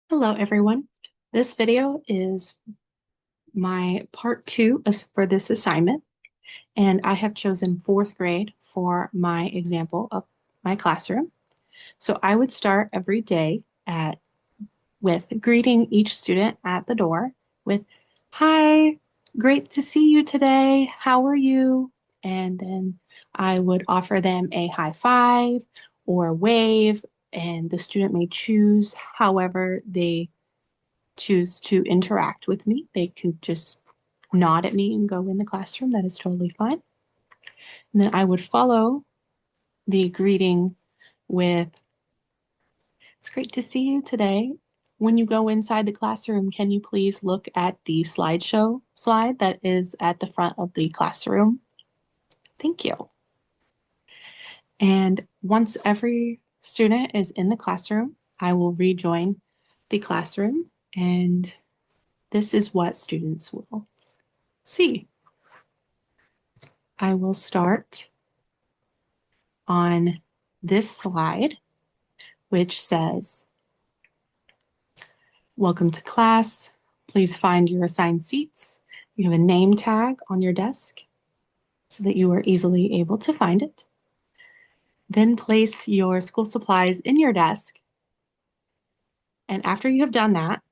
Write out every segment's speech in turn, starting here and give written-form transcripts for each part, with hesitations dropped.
Hello, everyone. This video is my part two for this assignment, and I have chosen fourth grade for my example of my classroom. So I would start every day with greeting each student at the door with, "Hi, great to see you today. How are you?" And then I would offer them a high five or a wave, and the student may choose however they choose to interact with me. They can just nod at me and go in the classroom. That is totally fine. And then I would follow the greeting with, "It's great to see you today. When you go inside the classroom, can you please look at the slideshow slide that is at the front of the classroom? Thank you." And once every student is in the classroom, I will rejoin the classroom, and this is what students will see. I will start on this slide, which says, "Welcome to class. Please find your assigned seats." You have a name tag on your desk so that you are easily able to find it. Then place your school supplies in your desk. And after you have done that,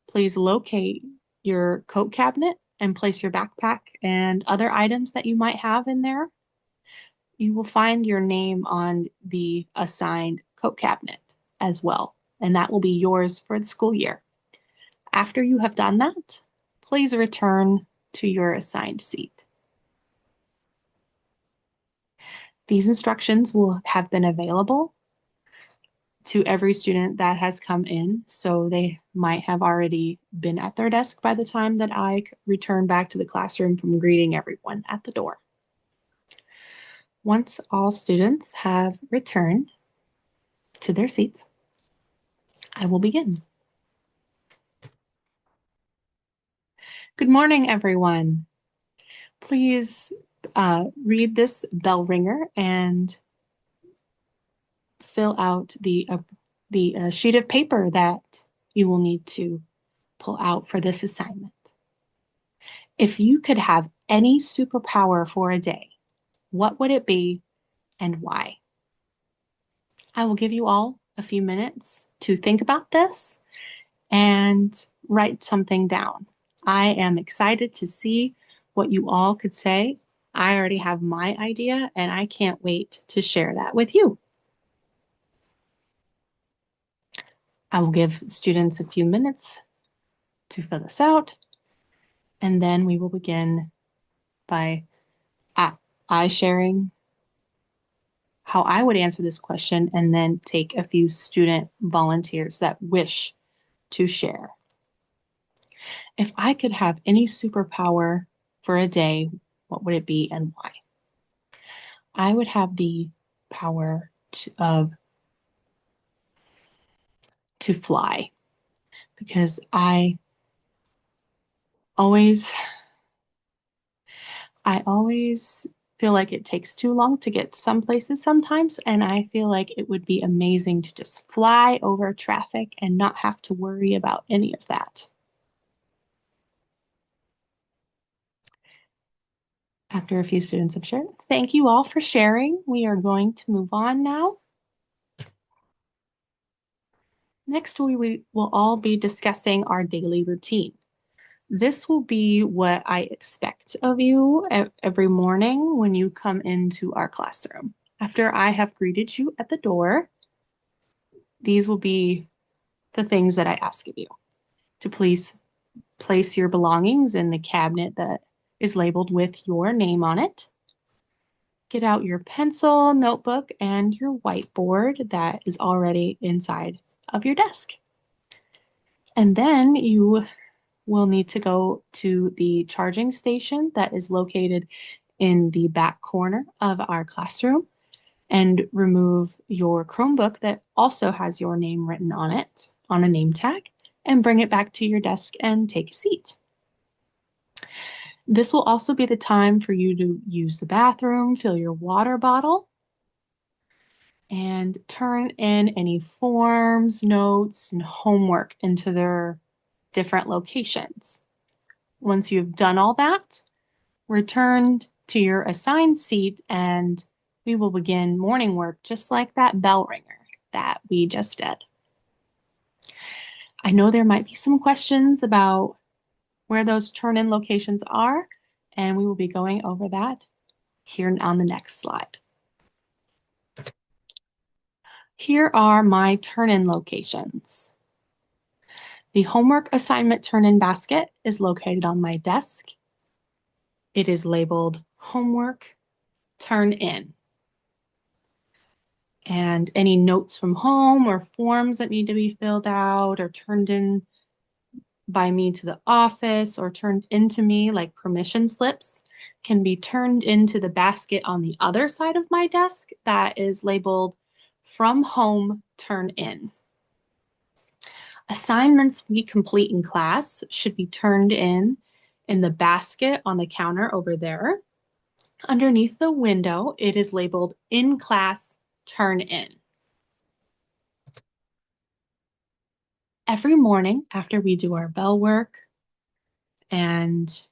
please locate your coat cabinet and place your backpack and other items that you might have in there. You will find your name on the assigned coat cabinet as well, and that will be yours for the school year. After you have done that, please return to your assigned seat. These instructions will have been available to every student that has come in, so they might have already been at their desk by the time that I return back to the classroom from greeting everyone at the door. Once all students have returned to their seats, I will begin. Good morning, everyone. Please read this bell ringer and fill out the sheet of paper that you will need to pull out for this assignment. If you could have any superpower for a day, what would it be and why? I will give you all a few minutes to think about this and write something down. I am excited to see what you all could say. I already have my idea and I can't wait to share that with you. I will give students a few minutes to fill this out, and then we will begin by I sharing how I would answer this question and then take a few student volunteers that wish to share. If I could have any superpower for a day, what would it be and why? I would have the power to fly, because always I always feel like it takes too long to get some places sometimes, and I feel like it would be amazing to just fly over traffic and not have to worry about any of that. After a few students have shared, thank you all for sharing. We are going to move on now. Next, we will all be discussing our daily routine. This will be what I expect of you every morning when you come into our classroom. After I have greeted you at the door, these will be the things that I ask of you: to please place your belongings in the cabinet that is labeled with your name on it. Get out your pencil, notebook, and your whiteboard that is already inside of your desk. And then you will need to go to the charging station that is located in the back corner of our classroom and remove your Chromebook that also has your name written on it on a name tag, and bring it back to your desk and take a seat. This will also be the time for you to use the bathroom, fill your water bottle, and turn in any forms, notes, and homework into their different locations. Once you've done all that, return to your assigned seat and we will begin morning work just like that bell ringer that we just did. I know there might be some questions about where those turn-in locations are, and we will be going over that here on the next slide. Here are my turn-in locations. The homework assignment turn-in basket is located on my desk. It is labeled homework turn in. And any notes from home or forms that need to be filled out or turned in by me to the office or turned into me, like permission slips, can be turned into the basket on the other side of my desk that is labeled from home turn in. Assignments we complete in class should be turned in the basket on the counter over there. Underneath the window, it is labeled in class turn in. Every morning after we do our bell work and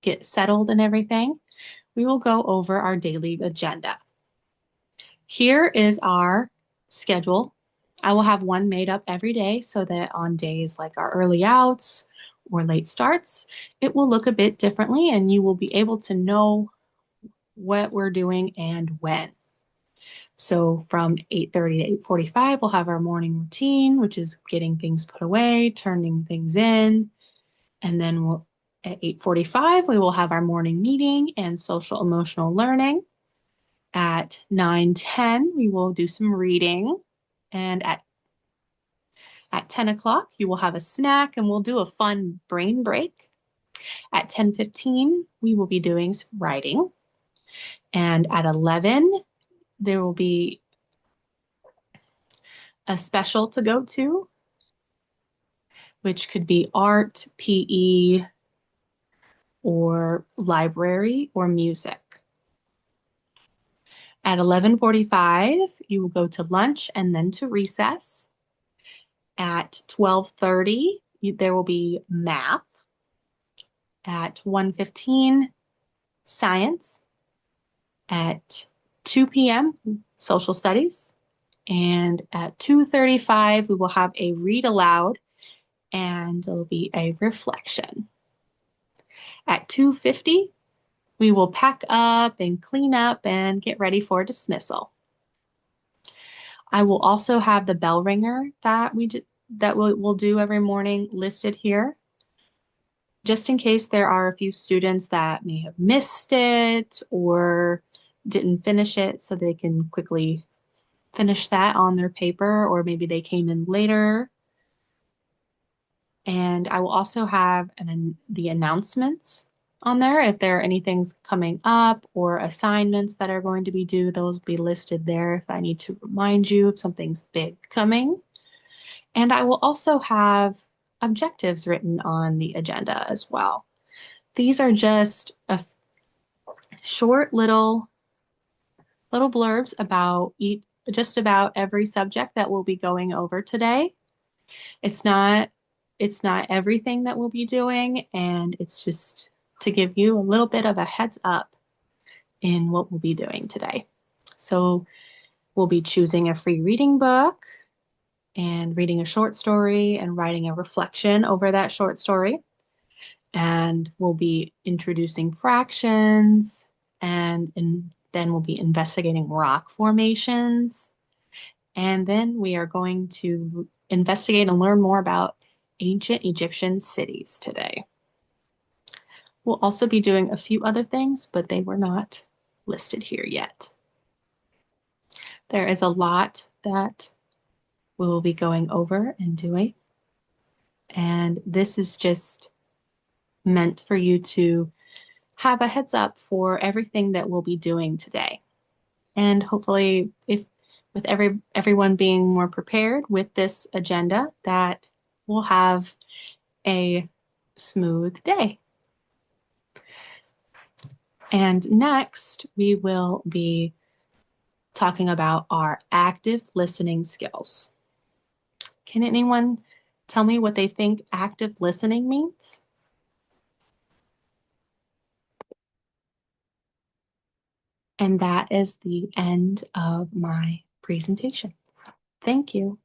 get settled and everything, we will go over our daily agenda. Here is our schedule. I will have one made up every day so that on days like our early outs or late starts, it will look a bit differently and you will be able to know what we're doing and when. So from 8:30 to 8:45, we'll have our morning routine, which is getting things put away, turning things in. And then at 8:45, we will have our morning meeting and social emotional learning. At 9:10, we will do some reading. And at 10 o'clock, you will have a snack and we'll do a fun brain break. At 10:15, we will be doing some writing. And at 11, there will be a special to go to, which could be art, PE, or library, or music. At 11:45, you will go to lunch and then to recess. At 12:30, there will be math. At 1:15, science. At 2 p.m., social studies. And at 2:35, we will have a read aloud and it'll be a reflection. At 2:50, we will pack up and clean up and get ready for dismissal. I will also have the bell ringer that we'll do every morning listed here, just in case there are a few students that may have missed it or didn't finish it, so they can quickly finish that on their paper, or maybe they came in later. And I will also have the announcements on there. If there are anything's coming up or assignments that are going to be due, those will be listed there if I need to remind you if something's big coming. And I will also have objectives written on the agenda as well. These are just a short little blurbs about just about every subject that we'll be going over today. It's not everything that we'll be doing, and it's just to give you a little bit of a heads up in what we'll be doing today. So we'll be choosing a free reading book and reading a short story and writing a reflection over that short story. And we'll be introducing fractions and then we'll be investigating rock formations. And then we are going to investigate and learn more about ancient Egyptian cities today. We'll also be doing a few other things, but they were not listed here yet. There is a lot that we will be going over and doing, and this is just meant for you to have a heads up for everything that we'll be doing today. And hopefully, with everyone being more prepared with this agenda, that we'll have a smooth day. And next, we will be talking about our active listening skills. Can anyone tell me what they think active listening means? And that is the end of my presentation. Thank you.